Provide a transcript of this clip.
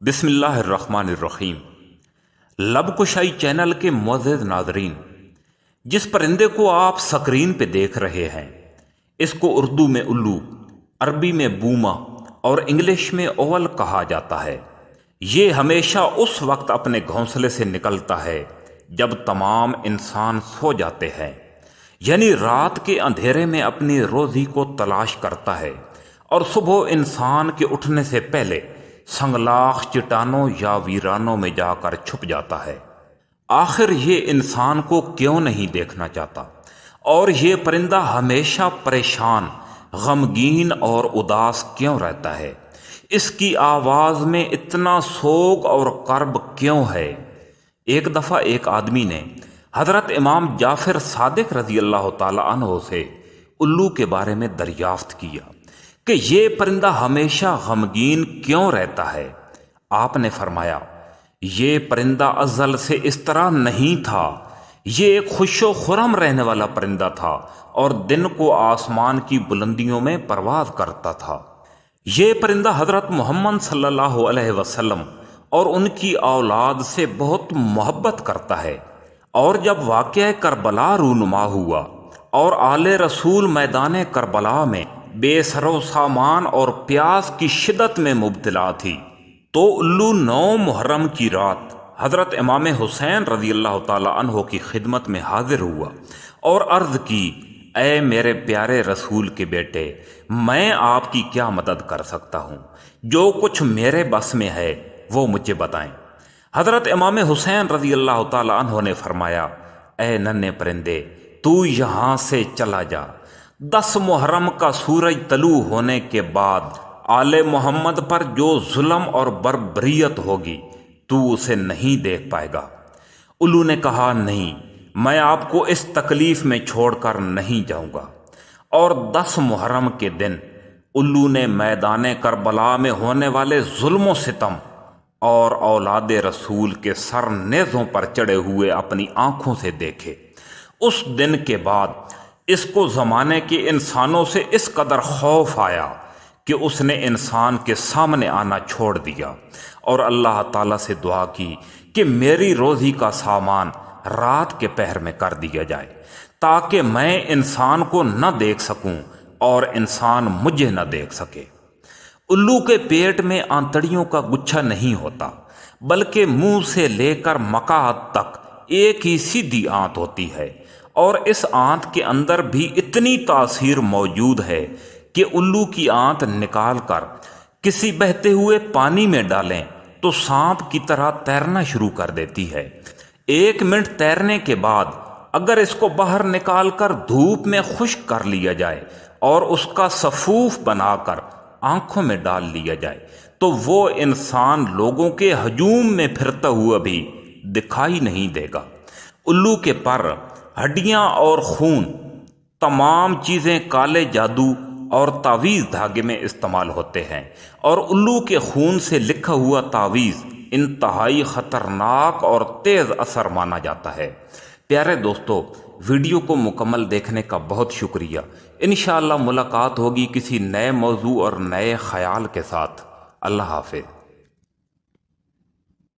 بسم اللہ الرحمن الرحیم۔ لب کشائی چینل کے معزز ناظرین، جس پرندے کو آپ سکرین پہ دیکھ رہے ہیں اس کو اردو میں الو، عربی میں بوما اور انگلش میں اول کہا جاتا ہے۔ یہ ہمیشہ اس وقت اپنے گھونسلے سے نکلتا ہے جب تمام انسان سو جاتے ہیں، یعنی رات کے اندھیرے میں اپنی روزی کو تلاش کرتا ہے اور صبح انسان کے اٹھنے سے پہلے سنگلاخ چٹانوں یا ویرانوں میں جا کر چھپ جاتا ہے۔ آخر یہ انسان کو کیوں نہیں دیکھنا چاہتا؟ اور یہ پرندہ ہمیشہ پریشان، غمگین اور اداس کیوں رہتا ہے؟ اس کی آواز میں اتنا سوگ اور کرب کیوں ہے؟ ایک دفعہ ایک آدمی نے حضرت امام جعفر صادق رضی اللہ تعالی عنہ سے الو کے بارے میں دریافت کیا کہ یہ پرندہ ہمیشہ غمگین کیوں رہتا ہے؟ آپ نے فرمایا، یہ پرندہ ازل سے اس طرح نہیں تھا، یہ ایک خوش و خرم رہنے والا پرندہ تھا اور دن کو آسمان کی بلندیوں میں پرواز کرتا تھا۔ یہ پرندہ حضرت محمد صلی اللہ علیہ وسلم اور ان کی اولاد سے بہت محبت کرتا ہے، اور جب واقعہ کربلا رونما ہوا اور آل رسول میدان کربلا میں بے سر و سامان اور پیاس کی شدت میں مبتلا تھی، تو الو 9 محرم کی رات حضرت امام حسین رضی اللہ تعالی عنہ کی خدمت میں حاضر ہوا اور عرض کی، اے میرے پیارے رسول کے بیٹے، میں آپ کی کیا مدد کر سکتا ہوں؟ جو کچھ میرے بس میں ہے وہ مجھے بتائیں۔ حضرت امام حسین رضی اللہ تعالی عنہ نے فرمایا، اے ننھے پرندے، تو یہاں سے چلا جا۔ 10 محرم کا سورج طلوع ہونے کے بعد آل محمد پر جو ظلم اور بربریت ہوگی تو اسے نہیں دیکھ پائے گا۔ الو نے کہا، نہیں، میں آپ کو اس تکلیف میں چھوڑ کر نہیں جاؤں گا۔ اور 10 محرم کے دن الو نے میدان کربلا میں ہونے والے ظلم و ستم اور اولاد رسول کے سر نیزوں پر چڑھے ہوئے اپنی آنکھوں سے دیکھے۔ اس دن کے بعد اس کو زمانے کے انسانوں سے اس قدر خوف آیا کہ اس نے انسان کے سامنے آنا چھوڑ دیا اور اللہ تعالیٰ سے دعا کی کہ میری روزی کا سامان رات کے پہر میں کر دیا جائے تاکہ میں انسان کو نہ دیکھ سکوں اور انسان مجھے نہ دیکھ سکے۔ الو کے پیٹ میں آنتڑیوں کا گچھا نہیں ہوتا، بلکہ منہ سے لے کر مقعد تک ایک ہی سیدھی آنت ہوتی ہے، اور اس آنت کے اندر بھی اتنی تاثیر موجود ہے کہ الو کی آنت نکال کر کسی بہتے ہوئے پانی میں ڈالیں تو سانپ کی طرح تیرنا شروع کر دیتی ہے۔ 1 منٹ تیرنے کے بعد اگر اس کو باہر نکال کر دھوپ میں خشک کر لیا جائے اور اس کا سفوف بنا کر آنکھوں میں ڈال لیا جائے تو وہ انسان لوگوں کے ہجوم میں پھرتا ہوا بھی دکھائی نہیں دے گا۔ الو کے پر، ہڈیاں اور خون، تمام چیزیں کالے جادو اور تعویذ دھاگے میں استعمال ہوتے ہیں، اور الو کے خون سے لکھا ہوا تعویذ انتہائی خطرناک اور تیز اثر مانا جاتا ہے۔ پیارے دوستو، ویڈیو کو مکمل دیکھنے کا بہت شکریہ۔ انشاءاللہ ملاقات ہوگی کسی نئے موضوع اور نئے خیال کے ساتھ۔ اللہ حافظ۔